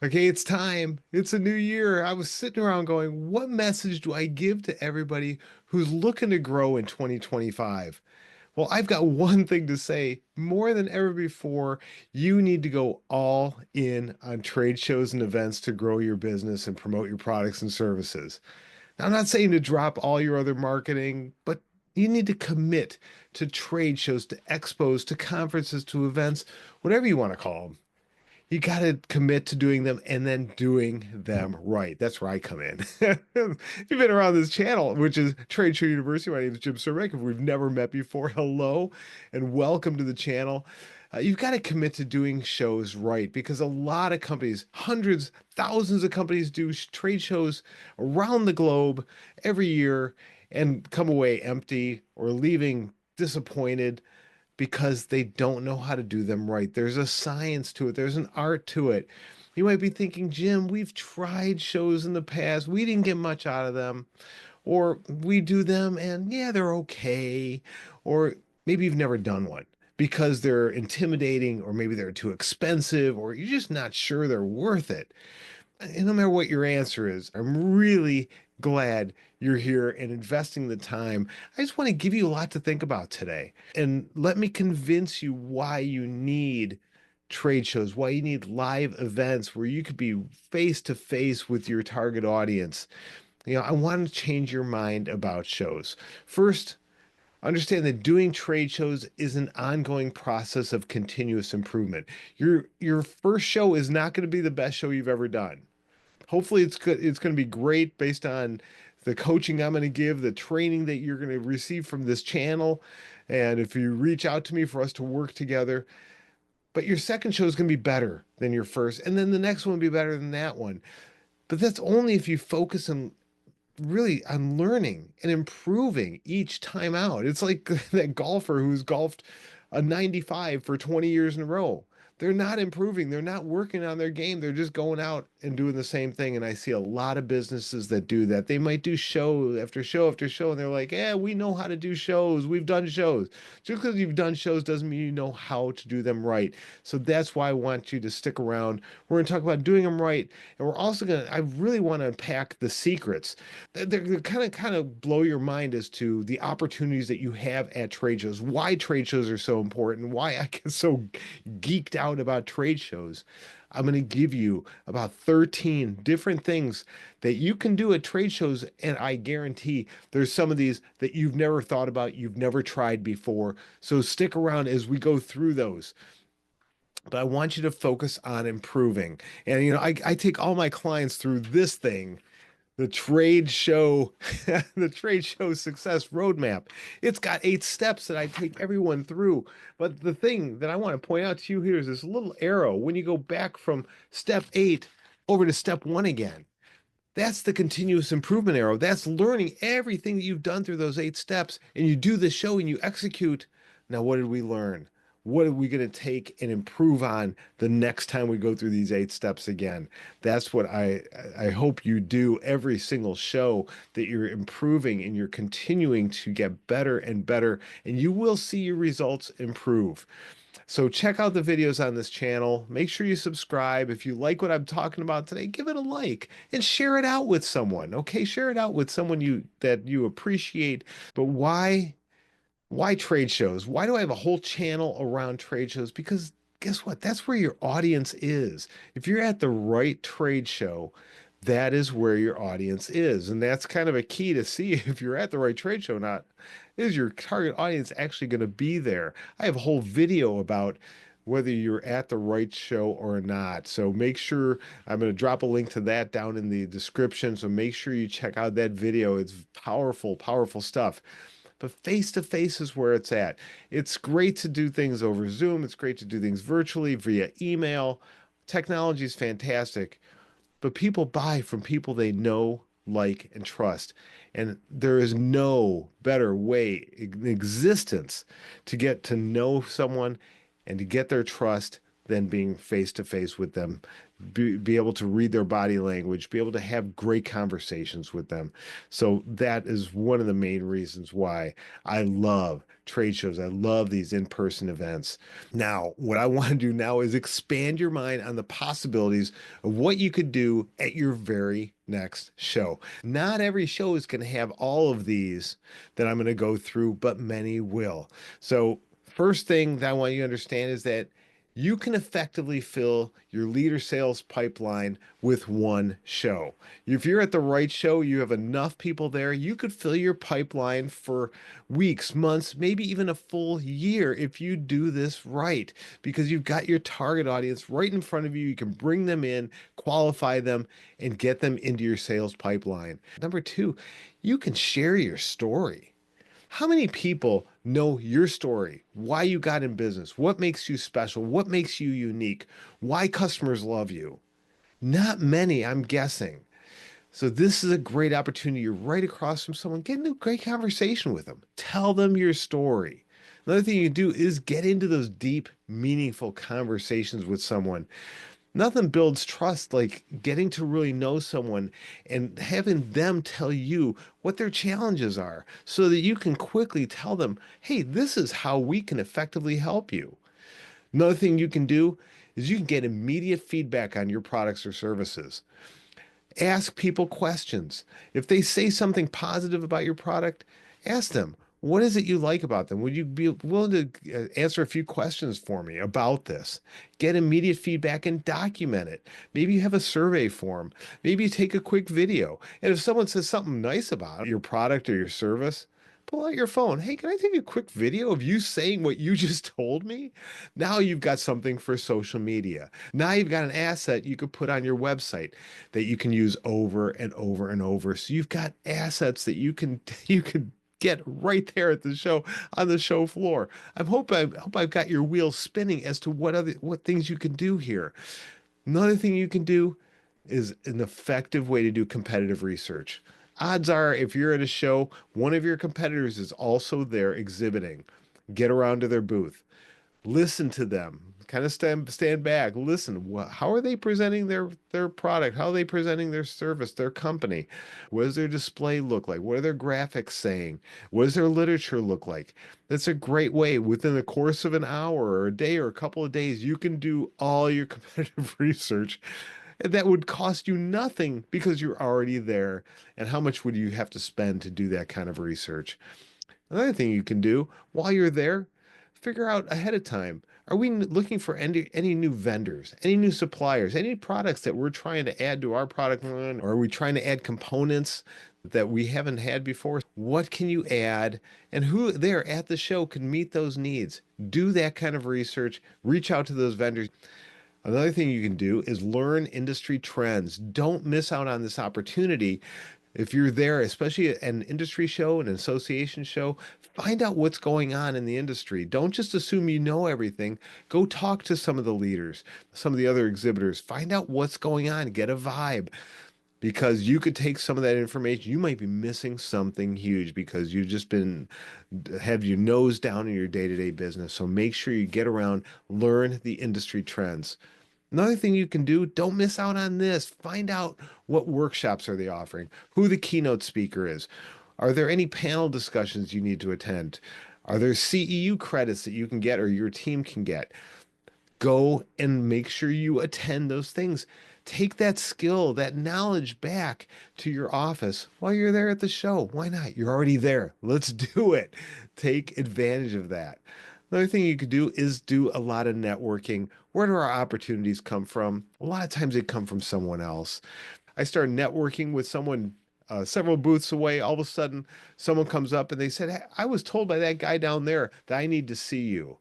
Okay, it's time. It's a new year. I was sitting around going, what message do I give to everybody who's looking to grow in 2025? Well, I've got one thing to say. More than ever before, you need to go all in on trade shows and events to grow your business and promote your products and services. Now, I'm not saying to drop all your other marketing, but you need to commit to trade shows, to expos, to conferences, to events, whatever you want to call them. You got to commit to doing them and then doing them right. That's where I come in. If you've been around this channel, which is Trade Show University, my name is Jim Surbeck. If we've never met before, hello and welcome to the channel. You've got to commit to doing shows right because a lot of companies, hundreds, thousands of companies do trade shows around the globe every year and come away empty or leaving disappointed because they don't know how to do them right. There's a science to it, there's an art to it. You might be thinking, Jim, we've tried shows in the past, we didn't get much out of them, or we do them and yeah, they're okay, or maybe you've never done one because they're intimidating, or maybe they're too expensive, or you're just not sure they're worth it. And no matter what your answer is, I'm really glad you're here and investing the time. I just want to give you a lot to think about today. And let me convince you why you need trade shows, why you need live events where you could be face to face with your target audience. I want to change your mind about shows. First, understand that doing trade shows is an ongoing process of continuous improvement. Your first show is not going to be the best show you've ever done. Hopefully it's good. It's going to be great based on the coaching I'm going to give, the training that you're going to receive from this channel. And if you reach out to me for us to work together, but your second show is going to be better than your first. And then the next one will be better than that one. But that's only if you focus on really on learning and improving each time out. It's like that golfer who's golfed a 95 for 20 years in a row. They're not improving. They're not working on their game. They're just going out and doing the same thing. And I see a lot of businesses that do that. They might do show after show after show, and they're like, yeah, we know how to do shows. We've done shows. Just because you've done shows doesn't mean you know how to do them right. So that's why I want you to stick around. We're going to talk about doing them right. And we're also going to, I really want to unpack the secrets. They're kind of blow your mind as to the opportunities that you have at trade shows, why trade shows are so important, why I get so geeked out about trade shows. I'm going to give you about 13 different things that you can do at trade shows. And I guarantee there's some of these that you've never thought about, you've never tried before. So stick around as we go through those. But I want you to focus on improving. And, I take all my clients through this thing, the trade show, the trade show success roadmap. It's got 8 steps that I take everyone through. But the thing that I want to point out to you here is this little arrow. When you go back from step 8 over to step 1 again, that's the continuous improvement arrow. That's learning everything that you've done through those 8 steps. And you do the show and you execute. Now, what did we learn? What are we going to take and improve on the next time we go through these 8 steps again? That's what I hope you do every single show, that you're improving and you're continuing to get better and better, and you will see your results improve. So check out the videos on this channel. Make sure you subscribe. If you like what I'm talking about today, give it a like and share it out with someone. Okay, share it out with someone you appreciate. But why trade shows? Why do I have a whole channel around trade shows? Because guess what? That's where your audience is. If you're at the right trade show, that is where your audience is. And that's kind of a key to see if you're at the right trade show or not. Is your target audience actually going to be there? I have a whole video about whether you're at the right show or not. So make sure I'm going to drop a link to that down in the description. So make sure you check out that video. It's powerful, powerful stuff. But face to face is where it's at. It's great to do things over Zoom. It's great to do things virtually via email. Technology is fantastic, but people buy from people they know, like, and trust. And there is no better way in existence to get to know someone and to get their trust than being face to face with them. Be able to read their body language, be able to have great conversations with them. So that is one of the main reasons why I love trade shows. I love these in-person events. Now, what I want to do now is expand your mind on the possibilities of what you could do at your very next show. Not every show is going to have all of these that I'm going to go through, but many will. So, first thing that I want you to understand is that you can effectively fill your leader sales pipeline with one show. If you're at the right show, you have enough people there, you could fill your pipeline for weeks, months, maybe even a full year if you do this right, because you've got your target audience right in front of you. You can bring them in, qualify them, and get them into your sales pipeline. Number two, you can share your story. How many people know your story, why you got in business, what makes you special, what makes you unique, why customers love you? Not many, I'm guessing. So this is a great opportunity. You're right across from someone. Get into a great conversation with them. Tell them your story. Another thing you can do is get into those deep, meaningful conversations with someone. Nothing builds trust like getting to really know someone and having them tell you what their challenges are so that you can quickly tell them, hey, this is how we can effectively help you. Another thing you can do is you can get immediate feedback on your products or services. Ask people questions. If they say something positive about your product, ask them, what is it you like about them? Would you be willing to answer a few questions for me about this? Get immediate feedback and document it. Maybe you have a survey form. Maybe you take a quick video. And if someone says something nice about your product or your service, pull out your phone. Hey, can I take a quick video of you saying what you just told me? Now you've got something for social media. Now you've got an asset you could put on your website that you can use over and over and over. So you've got assets that you can get right there at the show on the show floor. I hope I've got your wheels spinning as to what things you can do here. Another thing you can do is an effective way to do competitive research. Odds are, if you're at a show, one of your competitors is also there exhibiting. Get around to their booth, listen to them, kind of stand back, listen. How are they presenting their product? How are they presenting their service, their company? What does their display look like? What are their graphics saying? What does their literature look like? That's a great way. Within the course of an hour or a day or a couple of days, you can do all your competitive research. And that would cost you nothing because you're already there. And how much would you have to spend to do that kind of research? Another thing you can do while you're there, figure out ahead of time. Are we looking for any new vendors, any new suppliers, any products that we're trying to add to our product line, or are we trying to add components that we haven't had before? What can you add, and who there at the show can meet those needs? Do that kind of research, reach out to those vendors. Another thing you can do is learn industry trends. Don't miss out on this opportunity. If you're there, especially at an industry show, an association show, find out what's going on in the industry. Don't just assume you know everything. Go talk to some of the leaders, some of the other exhibitors. Find out what's going on. Get a vibe because you could take some of that information. You might be missing something huge because you've just been have your nose down in your day-to-day business. So make sure you get around, learn the industry trends. Another thing you can do, don't miss out on this. Find out what workshops are they offering, who the keynote speaker is. Are there any panel discussions you need to attend? Are there CEU credits that you can get or your team can get? Go and make sure you attend those things. Take that skill, that knowledge back to your office while you're there at the show. Why not? You're already there. Let's do it. Take advantage of that. Another thing you could do is do a lot of networking. Where do our opportunities come from? A lot of times they come from someone else. I started networking with someone several booths away. All of a sudden, someone comes up and they said, "Hey, I was told by that guy down there that I need to see you."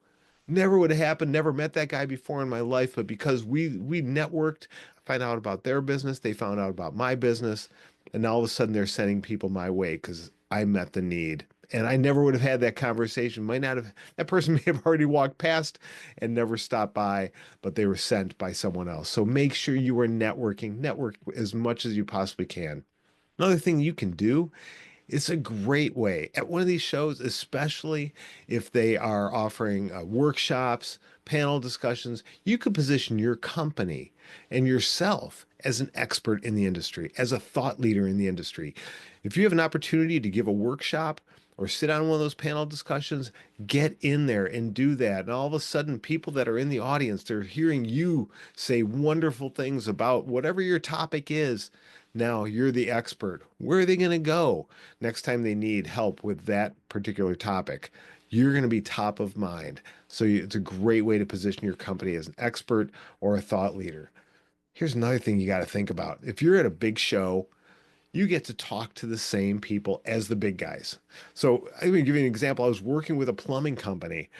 Never would have happened. Never met that guy before in my life, but because we networked, find out about their business, they found out about my business, and now all of a sudden they're sending people my way because I met the need. And I never would have had that conversation. Might not have, that person may have already walked past and never stopped by, but they were sent by someone else. So make sure you are networking, network as much as you possibly can. Another thing you can do It's a great way at one of these shows, especially if they are offering workshops, panel discussions. You could position your company and yourself as an expert in the industry, as a thought leader in the industry. If you have an opportunity to give a workshop or sit on one of those panel discussions, get in there and do that. And all of a sudden, people that are in the audience, they're hearing you say wonderful things about whatever your topic is. Now you're the expert. Where are they going to go next time they need help with that particular topic? You're going to be top of mind. So it's a great way to position your company as an expert or a thought leader. Here's another thing you got to think about. If you're at a big show, you get to talk to the same people as the big guys. So I'm going to give you an example. I was working with a plumbing company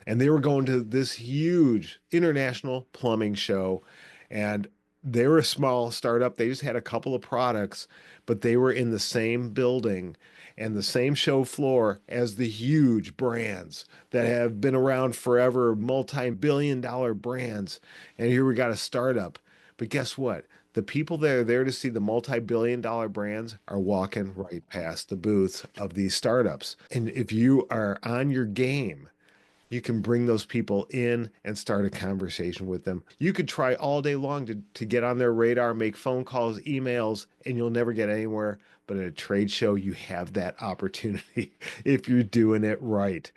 and they were going to this huge international plumbing show, and they were a small startup. They just had a couple of products, but they were in the same building and the same show floor as the huge brands that have been around forever, multi-billion dollar brands. And here we got a startup. But guess what? The people that are there to see the multi-billion dollar brands are walking right past the booths of these startups. And if you are on your game, you can bring those people in and start a conversation with them. You could try all day long to get on their radar, make phone calls, emails, and you'll never get anywhere. But at a trade show, you have that opportunity if you're doing it right.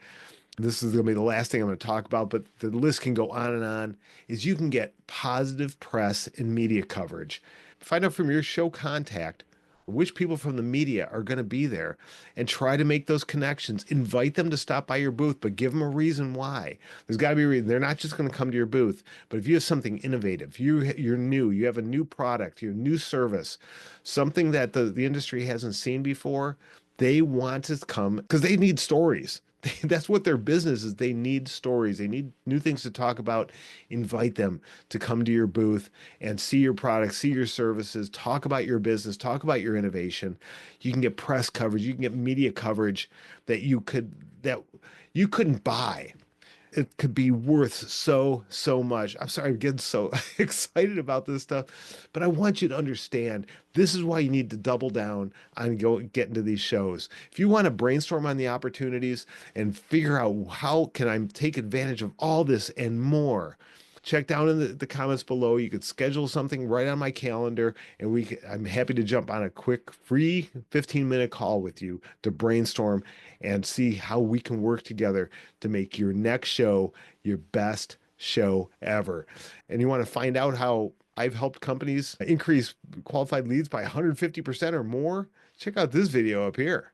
This is going to be the last thing I'm going to talk about, but the list can go on and on, is you can get positive press and media coverage. Find out from your show contact which people from the media are going to be there and try to make those connections. Invite them to stop by your booth, but give them a reason why. There's got to be a reason. They're not just going to come to your booth, but if you have something innovative, you're new, you have a new product, your new service, something that the industry hasn't seen before, they want to come because they need stories. That's what their business is. They need stories. They need new things to talk about. Invite them to come to your booth and see your products, see your services, talk about your business, talk about your innovation. You can get press coverage, you can get media coverage that you couldn't buy. It could be worth so much. I'm sorry, I'm getting so excited about this stuff, but I want you to understand this is why you need to double down on get into these shows. If you want to brainstorm on the opportunities and figure out how can I take advantage of all this and more, check down in the comments below. You could schedule something right on my calendar, and I'm happy to jump on a quick free 15-minute call with you to brainstorm and see how we can work together to make your next show your best show ever. And you want to find out how I've helped companies increase qualified leads by 150% or more? Check out this video up here.